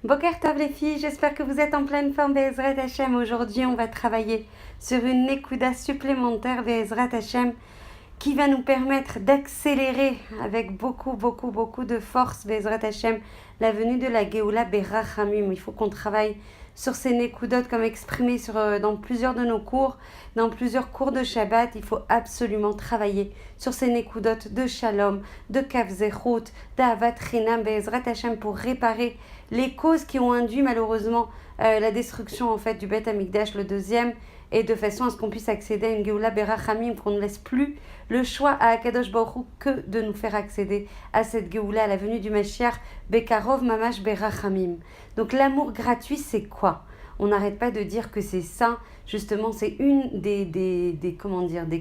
Boker Tov les filles, j'espère que vous êtes en pleine forme Be'ezrat Hashem. Aujourd'hui, on va travailler sur une Nekuda supplémentaire Be'ezrat Hashem qui va nous permettre d'accélérer avec beaucoup de force Be'ezrat Hashem la venue de la Geoula Berachamim. Il faut qu'on travaille sur ces Nekudot comme exprimé dans plusieurs de nos cours, dans plusieurs cours de Shabbat. Il faut absolument travailler sur ces Nekudot de Shalom, de Kav Zechut, d'Avat Chinam Be'ezrat Hashem pour réparer les causes qui ont induit malheureusement la destruction en fait du Beth Amikdash, le deuxième, et de façon à ce qu'on puisse accéder à une Geoula Berachamim, qu'on ne laisse plus le choix à Akadosh Baruch Hu que de nous faire accéder à cette Geoula, à la venue du Mashiach, Bekarov Mamash Berachamim. Donc l'amour gratuit, c'est quoi ? On n'arrête pas de dire que c'est ça, justement, c'est une des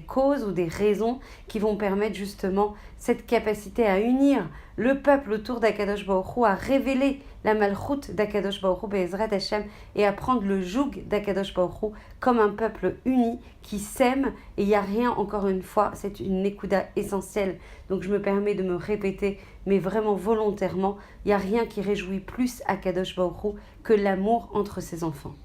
causes ou des raisons qui vont permettre justement cette capacité à unir le peuple autour d'Akadosh Baruch Hu, à révéler la malchoute d'Akadosh Baruch Hu Be'ezrat Hashem et à prendre le joug d'Akadosh Baruch Hu comme un peuple uni qui s'aime. Et il n'y a rien, encore une fois, c'est une nekuda essentielle. Donc je me permets de me répéter, mais vraiment volontairement, il n'y a rien qui réjouit plus Akadosh Baruch Hu que l'amour entre ses enfants.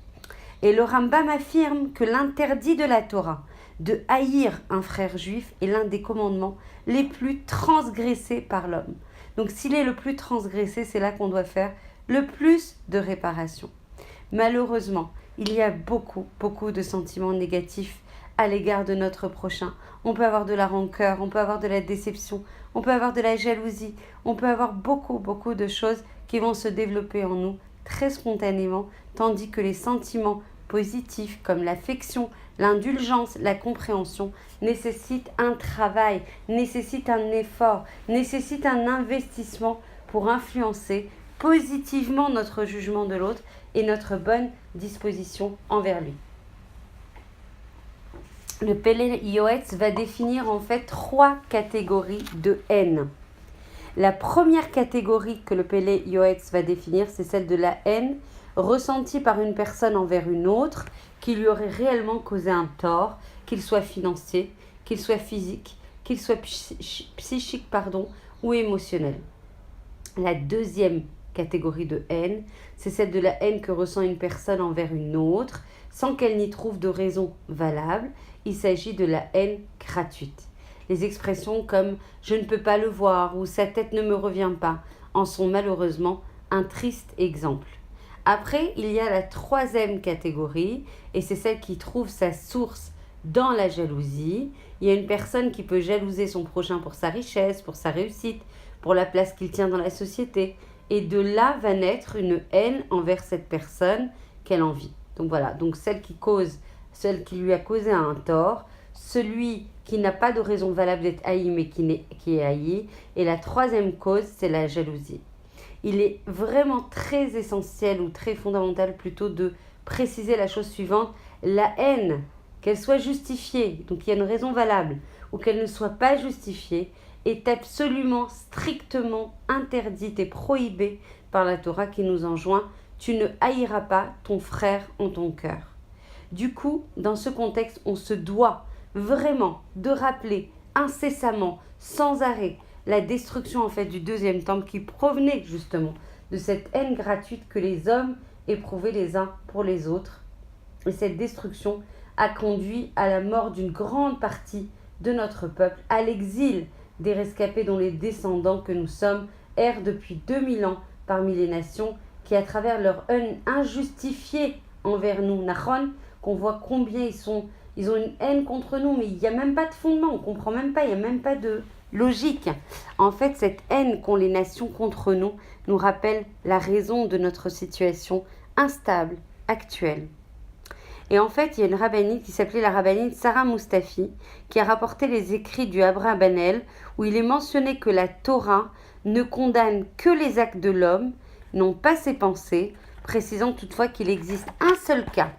Et le Rambam affirme que l'interdit de la Torah de haïr un frère juif est l'un des commandements les plus transgressés par l'homme. Donc s'il est le plus transgressé, c'est là qu'on doit faire le plus de réparation. Malheureusement, il y a beaucoup de sentiments négatifs à l'égard de notre prochain. On peut avoir de la rancœur, on peut avoir de la déception, on peut avoir de la jalousie, on peut avoir beaucoup de choses qui vont se développer en nous très spontanément, tandis que les sentiments positifs comme l'affection, l'indulgence, la compréhension nécessitent un travail, nécessitent un effort, nécessitent un investissement pour influencer positivement notre jugement de l'autre et notre bonne disposition envers lui. Le Pélé Yoetz va définir en fait 3 catégories de haine. La première catégorie que le Pélé Yoetz va définir, c'est celle de la haine ressentie par une personne envers une autre qui lui aurait réellement causé un tort, qu'il soit financier, qu'il soit physique, qu'il soit psychique ou émotionnel. La deuxième catégorie de haine, c'est celle de la haine que ressent une personne envers une autre sans qu'elle n'y trouve de raison valable. Il s'agit de la haine gratuite. Les expressions comme « je ne peux pas le voir » ou « sa tête ne me revient pas » en sont malheureusement un triste exemple. Après, il y a la troisième catégorie et c'est celle qui trouve sa source dans la jalousie. Il y a une personne qui peut jalouser son prochain pour sa richesse, pour sa réussite, pour la place qu'il tient dans la société. Et de là va naître une haine envers cette personne qu'elle envie. Donc voilà, donc celle qui lui a causé un tort, celui qui n'a pas de raison valable d'être haï mais qui est haï. Et la troisième cause, c'est la jalousie. Il est vraiment très essentiel ou très fondamental plutôt de préciser la chose suivante. La haine, qu'elle soit justifiée, donc il y a une raison valable, ou qu'elle ne soit pas justifiée, est absolument strictement interdite et prohibée par la Torah qui nous enjoint « Tu ne haïras pas ton frère en ton cœur ». Du coup, dans ce contexte, on se doit vraiment de rappeler incessamment, sans arrêt, la destruction en fait du deuxième temple qui provenait justement de cette haine gratuite que les hommes éprouvaient les uns pour les autres. Et cette destruction a conduit à la mort d'une grande partie de notre peuple, à l'exil des rescapés dont les descendants que nous sommes errent depuis 2000 ans parmi les nations qui, à travers leur haine injustifiée envers nous, Nachon, qu'on voit combien ils ont une haine contre nous, mais il n'y a même pas de fondement, on ne comprend même pas, il n'y a même pas de logique. En fait, cette haine qu'ont les nations contre nous nous rappelle la raison de notre situation instable, actuelle. Et en fait, il y a une rabbinite qui s'appelait la rabbinite Sarah Mustafi, qui a rapporté les écrits du Abraham Banel, où il est mentionné que la Torah ne condamne que les actes de l'homme, non pas ses pensées, précisant toutefois qu'il existe un seul cas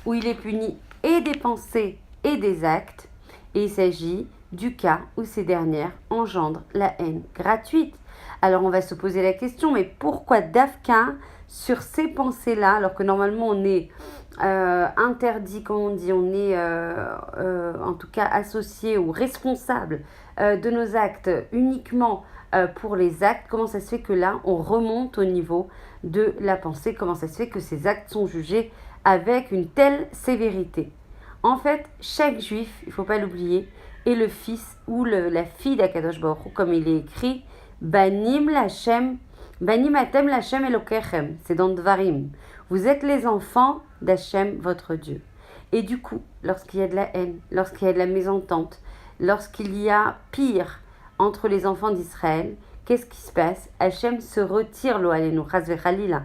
où il est puni et des pensées et des actes, et il s'agit du cas où ces dernières engendrent la haine gratuite. Alors on va se poser la question, mais pourquoi Dafka sur ces pensées-là, alors que normalement on est interdit, comme on dit, on est en tout cas associé ou responsable de nos actes uniquement pour les actes, comment ça se fait que là, on remonte au niveau de la pensée, comment ça se fait que ces actes sont jugés avec une telle sévérité. En fait, chaque juif, il ne faut pas l'oublier, est le fils ou la fille d'Akadosh Baruch Hu, comme il est écrit, Banim Lachem, Banim Atem Lachem Elokechem, c'est dans Dvarim. Vous êtes les enfants d'Hachem, votre Dieu. Et du coup, lorsqu'il y a de la haine, lorsqu'il y a de la mésentente, lorsqu'il y a pire entre les enfants d'Israël, qu'est-ce qui se passe? Hachem se retire, lo alenu, chas v'chalila,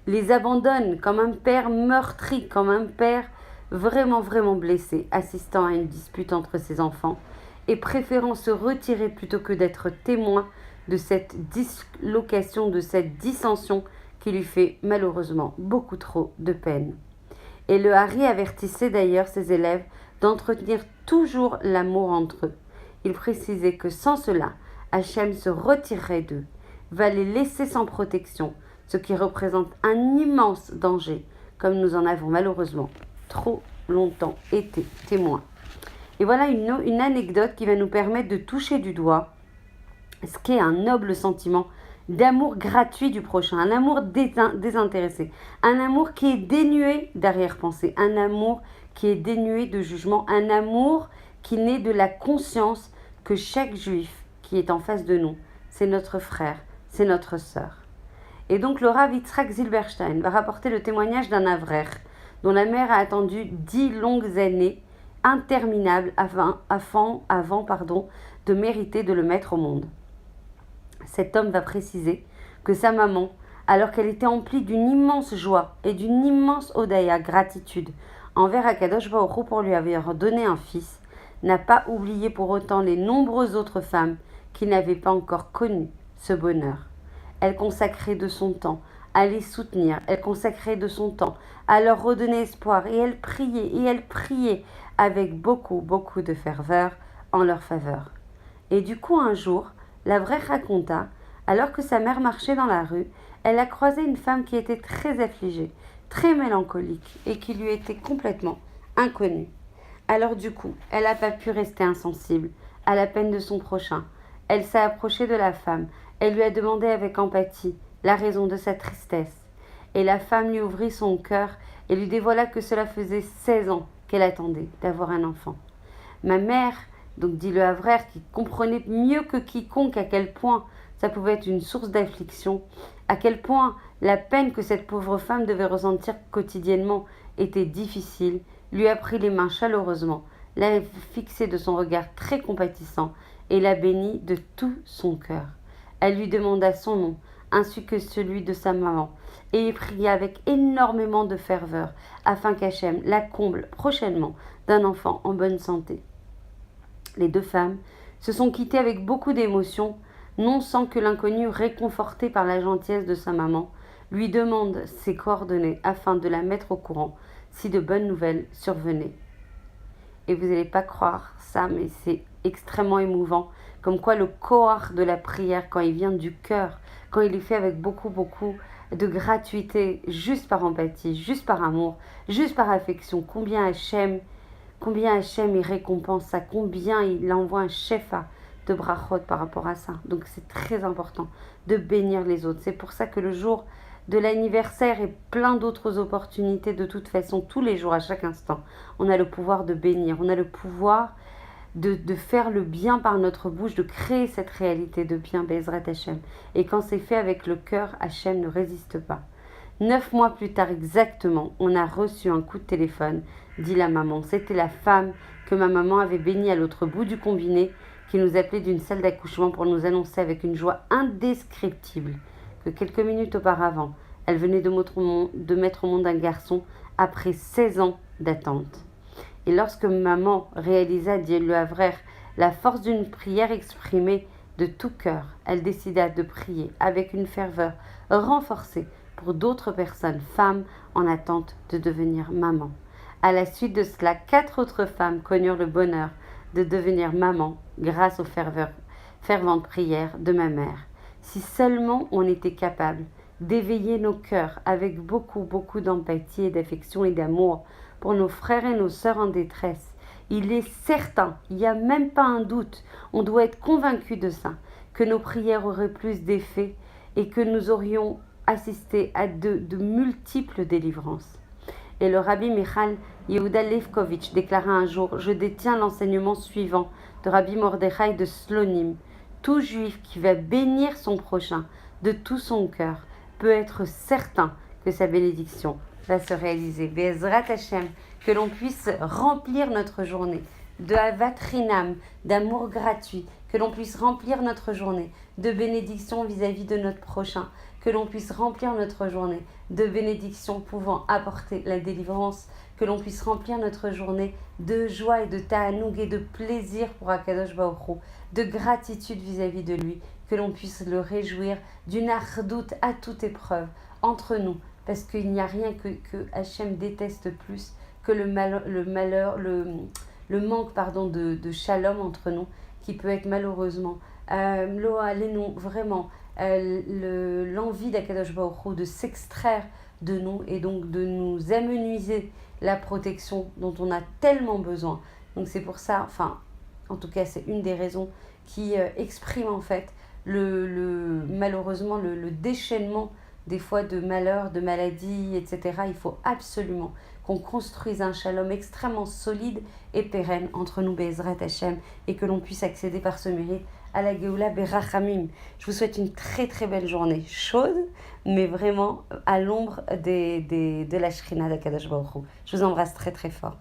les abandonne comme un père meurtri, comme un père vraiment, vraiment blessé, assistant à une dispute entre ses enfants, et préférant se retirer plutôt que d'être témoin de cette dislocation, de cette dissension qui lui fait malheureusement beaucoup trop de peine. Et le Hari avertissait d'ailleurs ses élèves d'entretenir toujours l'amour entre eux. Il précisait que sans cela, Hachem se retirerait d'eux, va les laisser sans protection, ce qui représente un immense danger, comme nous en avons malheureusement trop longtemps été témoins. Et voilà une anecdote qui va nous permettre de toucher du doigt ce qu'est un noble sentiment d'amour gratuit du prochain, un amour désintéressé, un amour qui est dénué d'arrière-pensée, un amour qui est dénué de jugement, un amour qui naît de la conscience que chaque juif qui est en face de nous, c'est notre frère, c'est notre sœur. Et donc le Rav Yitzhak Zilberstein va rapporter le témoignage d'un Avrer dont la mère a attendu 10 longues années interminables avant de mériter de le mettre au monde. Cet homme va préciser que sa maman, alors qu'elle était emplie d'une immense joie et d'une immense odaya, gratitude, envers Akadosh Baruch Hu pour lui avoir donné un fils, n'a pas oublié pour autant les nombreuses autres femmes qui n'avaient pas encore connu ce bonheur. Elle consacrait de son temps à les soutenir, elle consacrait de son temps à leur redonner espoir et elle priait avec beaucoup, beaucoup de ferveur en leur faveur. Et du coup, un jour, la vraie raconta, alors que sa mère marchait dans la rue, elle a croisé une femme qui était très affligée, très mélancolique et qui lui était complètement inconnue. Alors du coup, elle n'a pas pu rester insensible à la peine de son prochain. Elle s'est approchée de la femme, elle lui a demandé avec empathie la raison de sa tristesse. Et la femme lui ouvrit son cœur et lui dévoila que cela faisait 16 ans qu'elle attendait d'avoir un enfant. Ma mère, donc dit le Havrer, qui comprenait mieux que quiconque à quel point ça pouvait être une source d'affliction, à quel point la peine que cette pauvre femme devait ressentir quotidiennement était difficile, lui a pris les mains chaleureusement, l'a fixée de son regard très compatissant et la bénit de tout son cœur. Elle lui demanda son nom, ainsi que celui de sa maman, et pria avec énormément de ferveur, afin qu'Hachem la comble prochainement d'un enfant en bonne santé. Les deux femmes se sont quittées avec beaucoup d'émotion, non sans que l'inconnu, réconforté par la gentillesse de sa maman, lui demande ses coordonnées afin de la mettre au courant si de bonnes nouvelles survenaient. Et vous n'allez pas croire ça, mais c'est extrêmement émouvant, comme quoi le koach de la prière, quand il vient du cœur, quand il est fait avec beaucoup, beaucoup de gratuité, juste par empathie, juste par amour, juste par affection, combien Hachem il récompense ça, combien il envoie un shefa de brachot par rapport à ça. Donc c'est très important de bénir les autres. C'est pour ça que le jour de l'anniversaire et plein d'autres opportunités, de toute façon, tous les jours, à chaque instant, on a le pouvoir de bénir, on a le pouvoir de faire le bien par notre bouche, de créer cette réalité de bien, Bezrat Hachem. Et quand c'est fait avec le cœur, Hachem ne résiste pas. 9 mois plus tard exactement, on a reçu un coup de téléphone, dit la maman. C'était la femme que ma maman avait bénie à l'autre bout du combiné, qui nous appelait d'une salle d'accouchement pour nous annoncer avec une joie indescriptible que quelques minutes auparavant, elle venait de mettre au monde un garçon après 16 ans d'attente. Et lorsque maman réalisa, dit le Havrer, la force d'une prière exprimée de tout cœur, elle décida de prier avec une ferveur renforcée pour d'autres personnes, femmes en attente de devenir maman. À la suite de cela, 4 autres femmes connurent le bonheur de devenir maman grâce aux ferventes prières de ma mère. Si seulement on était capable d'éveiller nos cœurs avec beaucoup, beaucoup d'empathie et d'affection et d'amour pour nos frères et nos sœurs en détresse, il est certain, il n'y a même pas un doute, on doit être convaincu de ça, que nos prières auraient plus d'effet et que nous aurions assisté à de multiples délivrances. Et le rabbi Michal Yehuda Levkovitch déclara un jour: je détiens l'enseignement suivant de Rabbi Mordechai de Slonim. Tout juif qui va bénir son prochain de tout son cœur peut être certain que sa bénédiction va se réaliser. Be'ezrat Hashem, que l'on puisse remplir notre journée de Avat Rinam, d'amour gratuit, que l'on puisse remplir notre journée de bénédiction vis-à-vis de notre prochain, que l'on puisse remplir notre journée de bénédictions pouvant apporter la délivrance, que l'on puisse remplir notre journée de joie et de ta'anoug et de plaisir pour Akadosh Baruch Hu, de gratitude vis-à-vis de lui, que l'on puisse le réjouir d'une ardoute à toute épreuve entre nous, parce qu'il n'y a rien que Hachem déteste plus que le manque de shalom entre nous, qui peut être malheureusement vraiment l'envie d'Akadosh Baruch Hu de s'extraire de nous et donc de nous amenuiser la protection dont on a tellement besoin. Donc c'est pour ça, en tout cas c'est une des raisons qui exprime en fait malheureusement le déchaînement des fois de malheurs, de maladies, etc. Il faut absolument qu'on construise un shalom extrêmement solide et pérenne entre nous, Be'ezrat Hashem, et que l'on puisse accéder par ce mérite à la Géoula Berachamim. Je vous souhaite une très très belle journée, chaude, mais vraiment à l'ombre de la Shrina d'Akadosh Baruch Hu. Je vous embrasse très très fort.